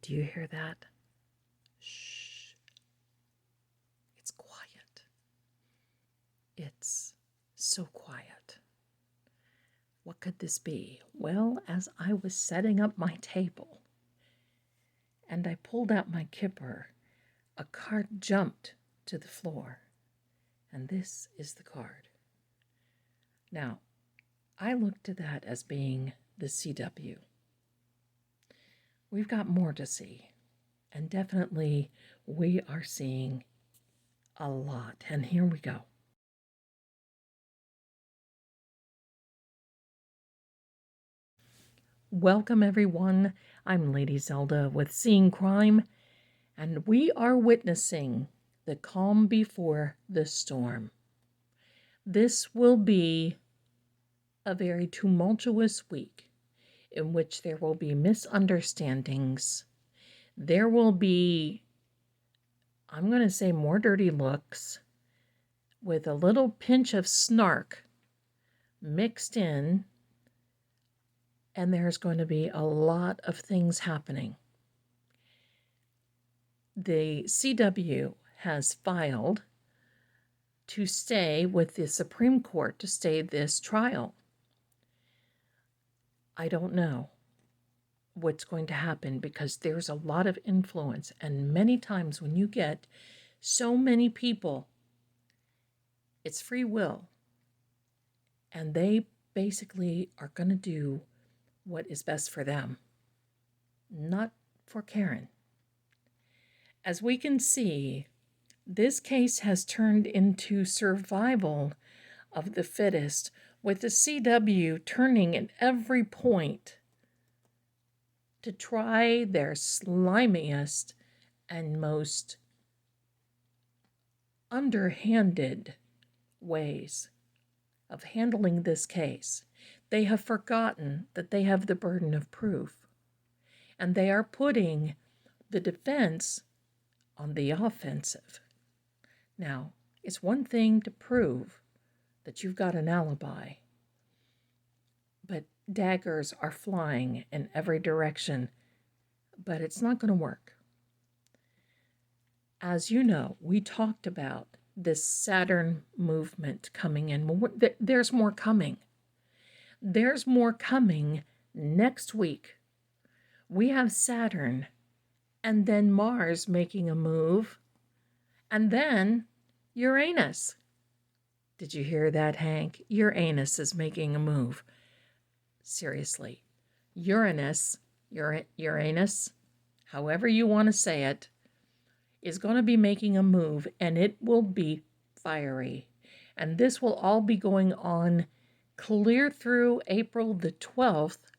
Do you hear that? Shh. It's quiet. It's so quiet. What could this be? Well, as I was setting up my table and I pulled out my kipper, a card jumped to the floor. And this is the card. Now, I looked at that as being the CW. We've got more to see. And definitely we are seeing a lot. And here we go. Welcome, everyone. I'm Lady Zelda with Seeing Crime, and we are witnessing the calm before the storm. This will be a very tumultuous week in which there will be misunderstandings. There will be, I'm going to say, more dirty looks with a little pinch of snark mixed in, and there's going to be a lot of things happening. The CW has filed to stay with the Supreme Court to stay this trial. I don't know what's going to happen because there's a lot of influence, and many times when you get so many people, it's free will, and they basically are going to do what is best for them, not for Karen. As we can see, this case has turned into survival of the fittest, with the CW turning at every point to try their slimiest and most underhanded ways of handling this case. They have forgotten that they have the burden of proof, and they are putting the defense on the offensive. Now, it's one thing to prove that you've got an alibi, but daggers are flying in every direction, but it's not going to work. As you know, we talked about this Saturn movement coming in. There's more coming. There's more coming next week. We have Saturn, and then Mars making a move, and then Uranus. Did you hear that, Hank? Uranus is making a move. Seriously. Uranus, however you want to say it, is going to be making a move, and it will be fiery. And this will all be going on clear through April the 12th,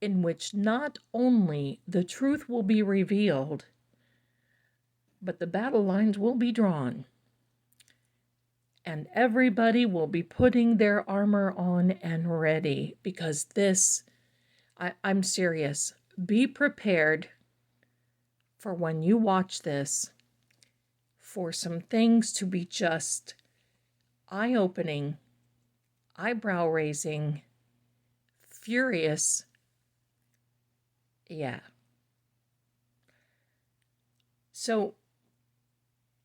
in which not only the truth will be revealed, but the battle lines will be drawn. And everybody will be putting their armor on and ready, because this, I'm serious. Be prepared for when you watch this for some things to be just eye-opening, eyebrow-raising, furious. Yeah. So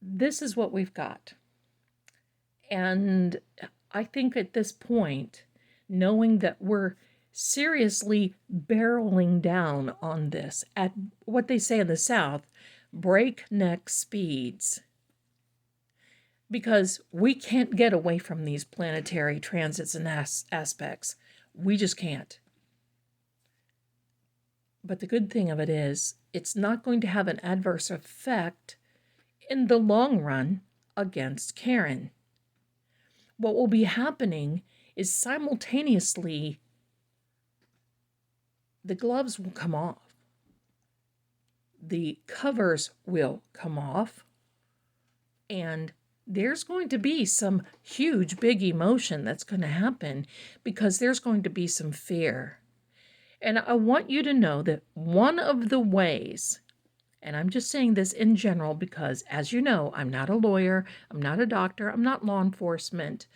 this is what we've got. And I think at this point, knowing that we're seriously barreling down on this at what they say in the South, breakneck speeds, because we can't get away from these planetary transits and aspects. We just can't. But the good thing of it is, it's not going to have an adverse effect in the long run against Karen. What will be happening is simultaneously the gloves will come off. The covers will come off. And there's going to be some huge, big emotion that's going to happen, because there's going to be some fear. And I want you to know that one of the ways, and I'm just saying this in general because, as you know, I'm not a lawyer, I'm not a doctor, I'm not law enforcement.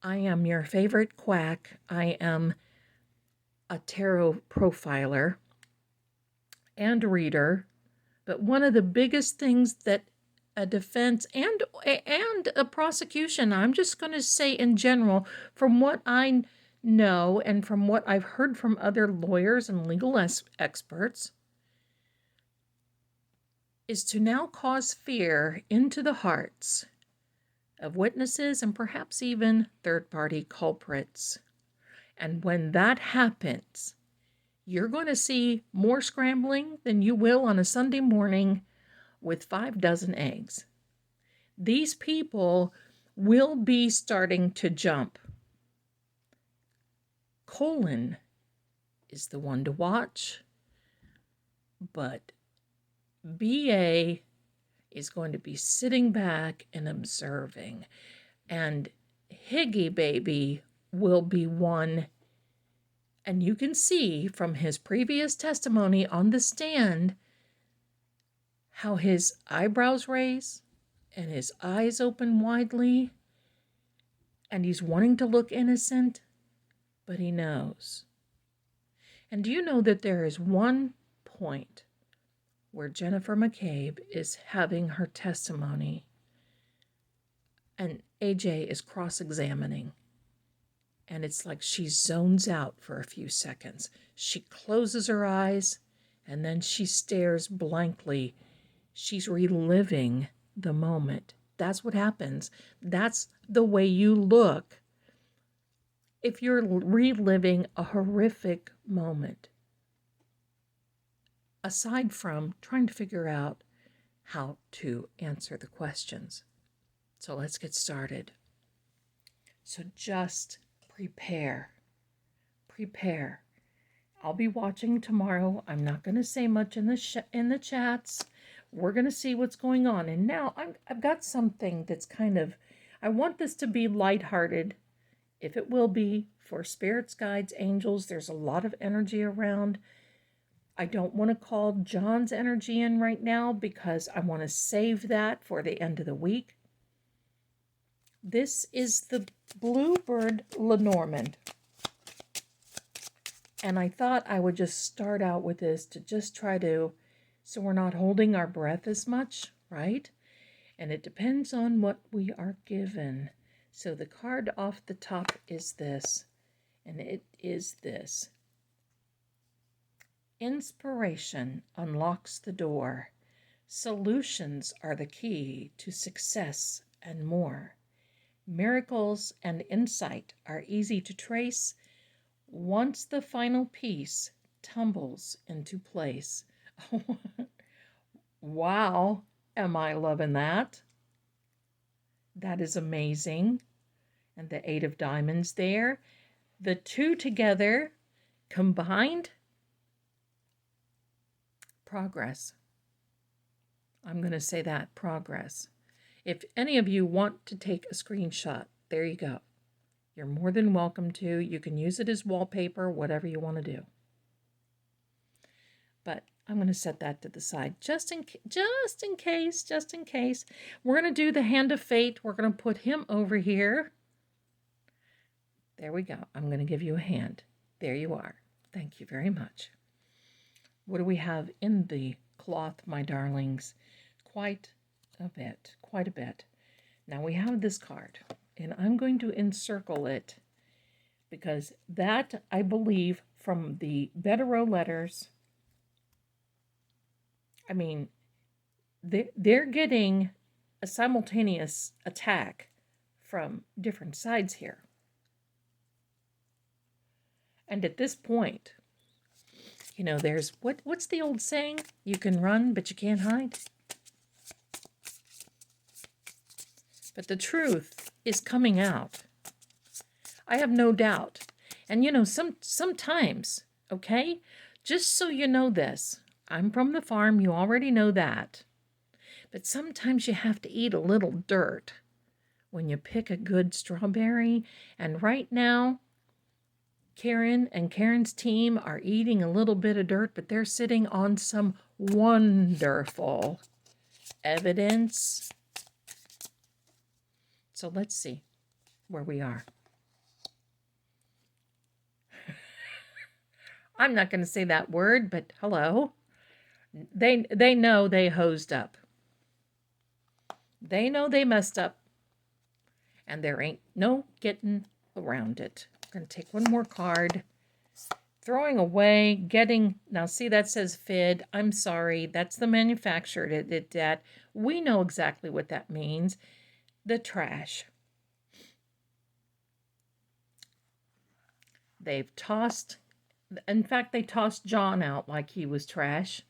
I am your favorite quack. I am a tarot profiler. and reader, but one of the biggest things that a defense and a prosecution, I'm just going to say in general, from what I know and from what I've heard from other lawyers and legal experts, is to now cause fear into the hearts of witnesses and perhaps even third-party culprits. And when that happens, you're going to see more scrambling than you will on a Sunday morning with 5 dozen eggs. These people will be starting to jump. Colin is the one to watch, but BA is going to be sitting back and observing, and Higgy Baby will be one. And you can see from his previous testimony on the stand how his eyebrows raise and his eyes open widely, and he's wanting to look innocent, but he knows. And do you know that there is one point where Jennifer McCabe is having her testimony and AJ is cross-examining, and it's like she zones out for a few seconds. She closes her eyes and then she stares blankly. She's reliving the moment. That's what happens. That's the way you look if you're reliving a horrific moment, aside from trying to figure out how to answer the questions. So let's get started. So just prepare. I'll be watching tomorrow. I'm not going to say much in the chats. We're going to see what's going on. And now I've got something that's I want this to be lighthearted, if it will be, for spirits, guides, angels. There's a lot of energy around. I don't want to call John's energy in right now because I want to save that for the end of the week. This is the Bluebird Lenormand. And I thought I would just start out with this to just try to, so we're not holding our breath as much, right? And it depends on what we are given. So the card off the top is this, and it is this. Inspiration unlocks the door. Solutions are the key to success and more. Miracles and insight are easy to trace once the final piece tumbles into place. Wow, am I loving that? That is amazing. And the 8 of diamonds there. The 2 together, combined, progress. I'm going to say that, progress. If any of you want to take a screenshot, there you go. You're more than welcome to. You can use it as wallpaper, whatever you want to do. But I'm going to set that to the side just in case. We're going to do the Hand of Fate. We're going to put him over here. There we go. I'm going to give you a hand. There you are. Thank you very much. What do we have in the cloth, my darlings? Quite a bit. Now we have this card, and I'm going to encircle it because that, I believe, from the Betero letters, I mean, they're getting a simultaneous attack from different sides here. And at this point, you know, there's, what's the old saying? You can run, but you can't hide. But the truth is coming out. I have no doubt. And, you know, sometimes, okay, just so you know this, I'm from the farm, you already know that. But sometimes you have to eat a little dirt when you pick a good strawberry. And right now, Karen and Karen's team are eating a little bit of dirt, but they're sitting on some wonderful evidence. So let's see where we are. I'm not going to say that word, but hello. They know they hosed up. They know they messed up, and there ain't no getting around it. I'm going to take one more card. Throwing away, getting, now see that says FID. I'm sorry, that's the manufacturer that did that. We know exactly what that means. The trash. They've tossed, in fact, they tossed John out like he was trash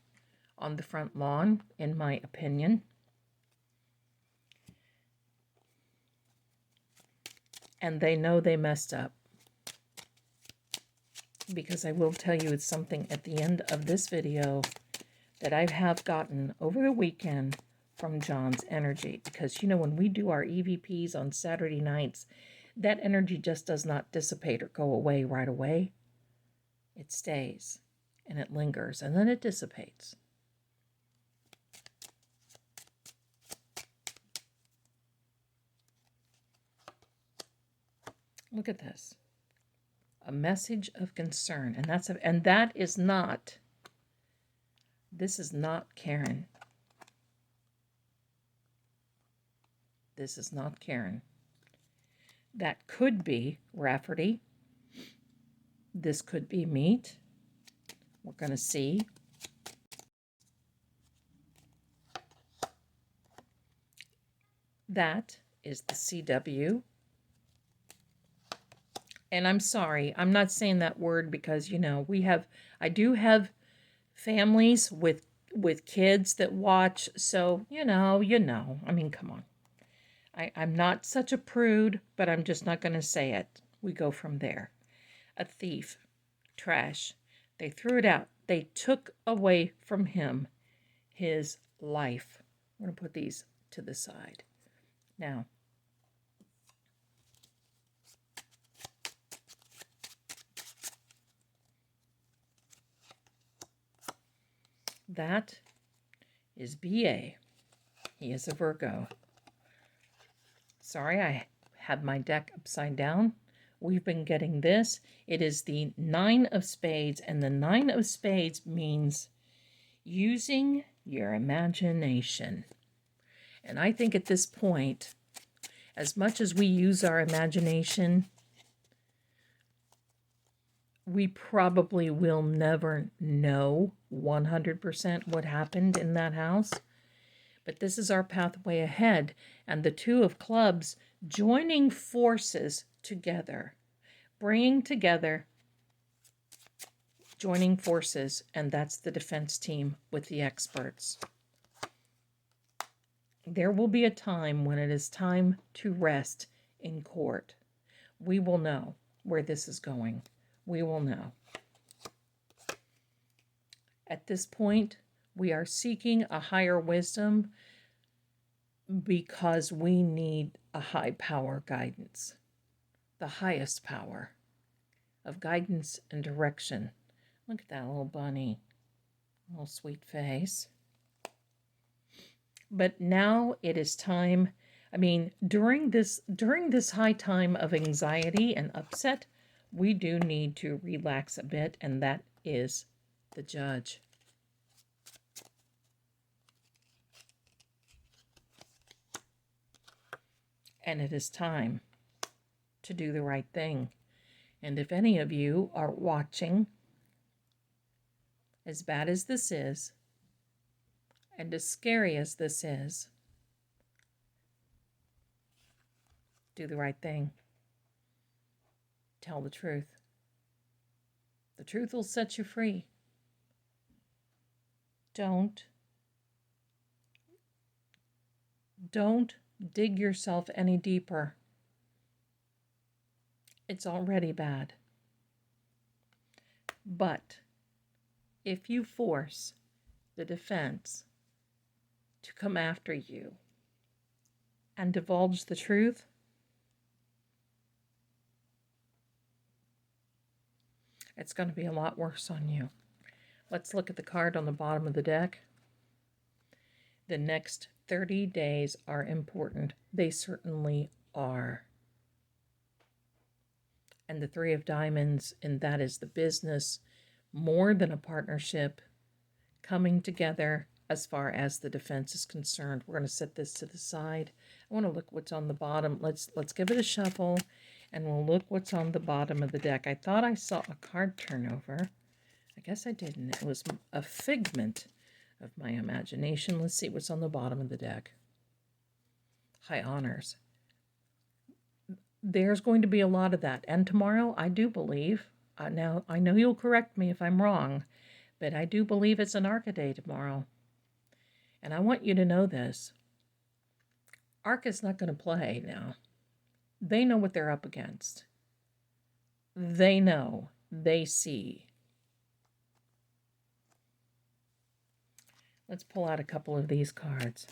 on the front lawn, in my opinion. And they know they messed up. Because I will tell you, it's something at the end of this video that I have gotten over the weekend from John's energy. Because, you know, when we do our EVPs on Saturday nights, that energy just does not dissipate or go away right away. It stays and it lingers and then it dissipates. Look at this. A message of concern, and that is not, this is not Karen. This is not Karen. That could be Rafferty. This could be meat. We're going to see. That is the CW. And I'm sorry, I'm not saying that word because, you know, I do have families with kids that watch, so, you know, I mean, come on. I'm not such a prude, but I'm just not going to say it. We go from there. A thief, trash. They threw it out. They took away from him his life. I'm going to put these to the side. Now, that is BA. He is a Virgo. Sorry, I had my deck upside down. We've been getting this. It is the 9 of Spades, and the 9 of Spades means using your imagination. And I think at this point, as much as we use our imagination, we probably will never know 100% what happened in that house. But this is our pathway ahead. And the 2 of Clubs joining forces together, bringing together, joining forces, and that's the defense team with the experts. There will be a time when it is time to rest in court. We will know where this is going. We will know. At this point, we are seeking a higher wisdom because we need a high power guidance, the highest power of guidance and direction. Look at that little bunny, little sweet face. But now it is time. I mean, during this high time of anxiety and upset, we do need to relax a bit, and that is the Judge. And it is time to do the right thing. And if any of you are watching, as bad as this is, and as scary as this is, do the right thing. Tell the truth. The truth will set you free. Don't dig yourself any deeper. It's already bad. But if you force the defense to come after you and divulge the truth, it's going to be a lot worse on you. Let's look at the card on the bottom of the deck. The next 30 days are important. They certainly are. And the 3 of Diamonds, and that is the business, more than a partnership, coming together as far as the defense is concerned. We're going to set this to the side. I want to look what's on the bottom. Let's give it a shuffle, and we'll look what's on the bottom of the deck. I thought I saw a card turnover. I guess I didn't. It was a figment of my imagination. Let's see what's on the bottom of the deck. High honors. There's going to be a lot of that. And tomorrow, I do believe, now I know you'll correct me if I'm wrong, but I do believe it's an Arca-day tomorrow. And I want you to know this. Arca's not going to play now. They know what they're up against. They know. They see. Let's pull out a couple of these cards.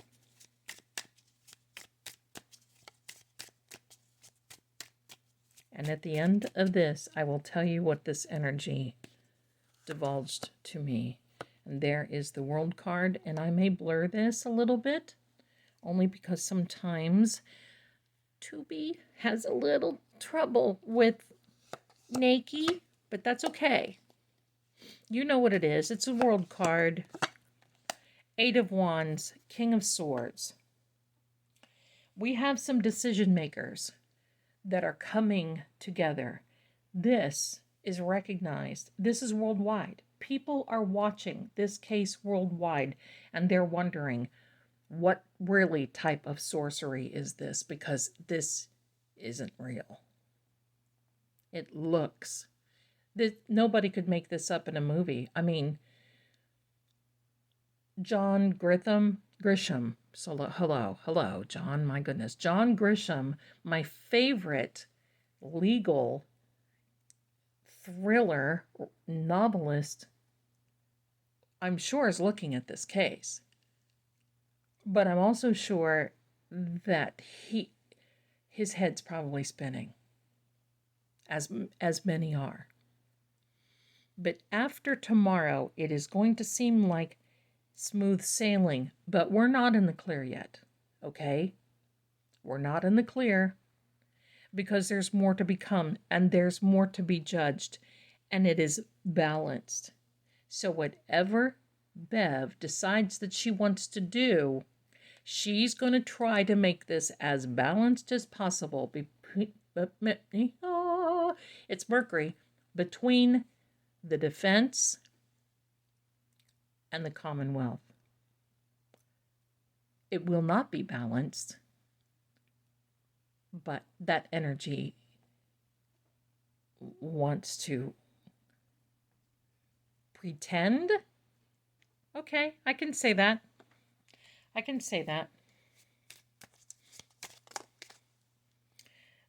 And at the end of this, I will tell you what this energy divulged to me. And there is the World card, and I may blur this a little bit, only because sometimes Tubi has a little trouble with Nike, but that's okay. You know what it is. It's a World card. 8 of Wands, King of Swords. We have some decision makers that are coming together. This is recognized. This is worldwide. People are watching this case worldwide, and they're wondering, what really type of sorcery is this? Because this isn't real. It looks. Nobody could make this up in a movie. I mean, John Grisham. So hello, John, my goodness. John Grisham, my favorite legal thriller novelist, I'm sure is looking at this case. But I'm also sure that his head's probably spinning, as many are. But after tomorrow, it is going to seem like smooth sailing, but we're not in the clear yet, okay? We're not in the clear because there's more to become and there's more to be judged, and it is balanced. So whatever Bev decides that she wants to do, she's going to try to make this as balanced as possible. It's Mercury, between the defense and the Commonwealth. It will not be balanced, but that energy wants to pretend. Okay, I can say that.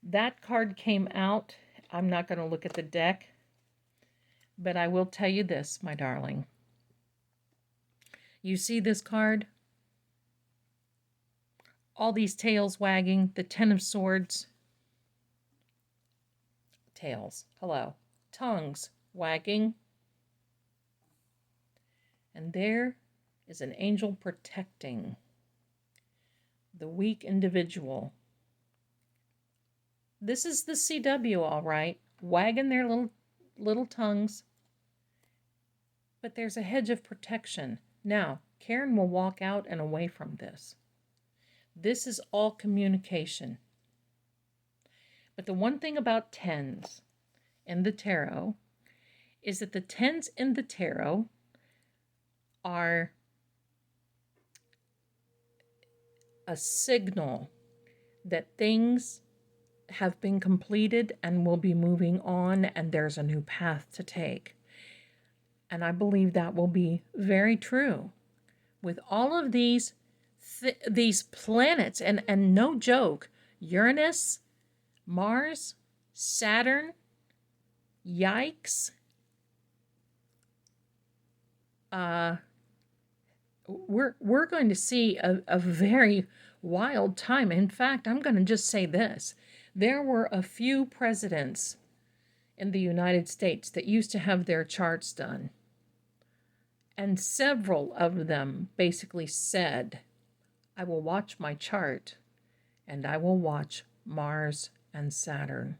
That card came out. I'm not going to look at the deck, but I will tell you this, my darling. You see this card? All these tails wagging, the 10 of Swords. Tails, hello. Tongues wagging. And there is an angel protecting the weak individual. This is the CW, all right, wagging their little tongues. But there's a hedge of protection. Now, Karen will walk out and away from this. This is all communication. But the one thing about tens in the tarot is that the tens in the tarot are a signal that things have been completed and will be moving on, and there's a new path to take. And I believe that will be very true with all of these planets, and no joke, Uranus, Mars, Saturn, yikes. We're going to see a very wild time. In fact, I'm going to just say this. There were a few presidents in the United States that used to have their charts done. And several of them basically said, I will watch my chart, and I will watch Mars and Saturn.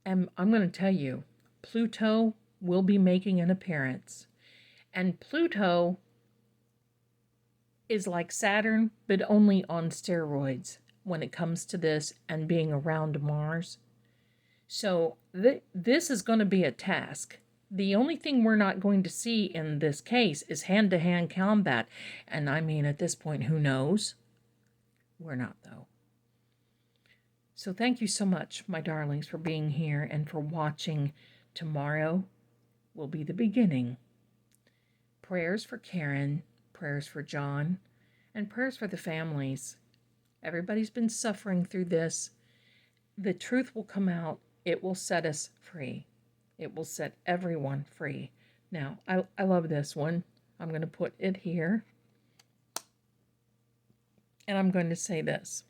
And I'm going to tell you, Pluto will be making an appearance. And Pluto is like Saturn, but only on steroids when it comes to this and being around Mars. So this is going to be a task. The only thing we're not going to see in this case is hand-to-hand combat. And I mean, at this point, who knows? We're not, though. So thank you so much, my darlings, for being here and for watching. Tomorrow will be the beginning. Prayers for Karen, prayers for John, and prayers for the families. Everybody's been suffering through this. The truth will come out. It will set us free. It will set everyone free. Now, I love this one. I'm going to put it here. And I'm going to say this.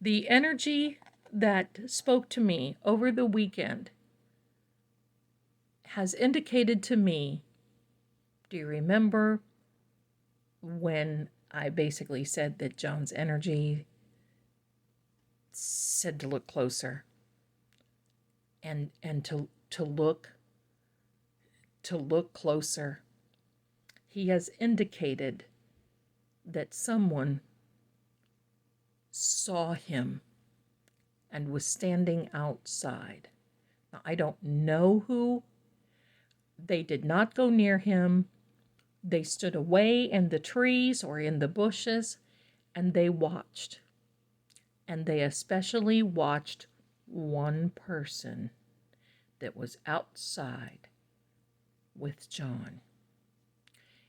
The energy that spoke to me over the weekend has indicated to me, do you remember when I basically said that John's energy said to look closer and to look closer? He has indicated that someone saw him and was standing outside. Now, I don't know who. They did not go near him. They stood away in the trees or in the bushes, and they watched. And they especially watched one person that was outside with John.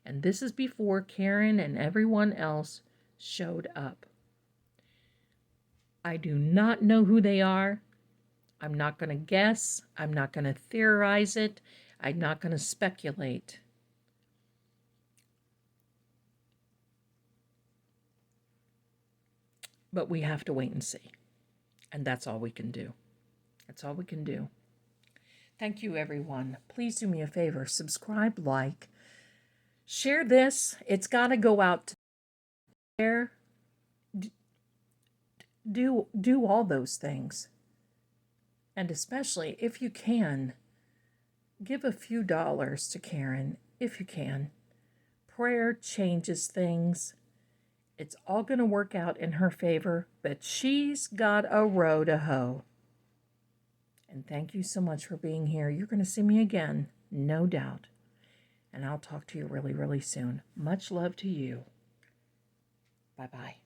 And this is before Karen and everyone else showed up. I do not know who they are. I'm not going to guess. I'm not going to theorize it. I'm not going to speculate. But we have to wait and see. And that's all we can do. That's all we can do. Thank you, everyone. Please do me a favor. Subscribe, like, share this. It's got to go out to there. Do all those things. And especially, if you can, give a few dollars to Karen, if you can. Prayer changes things. It's all going to work out in her favor, but she's got a row to hoe. And thank you so much for being here. You're going to see me again, no doubt. And I'll talk to you really, really soon. Much love to you. Bye-bye.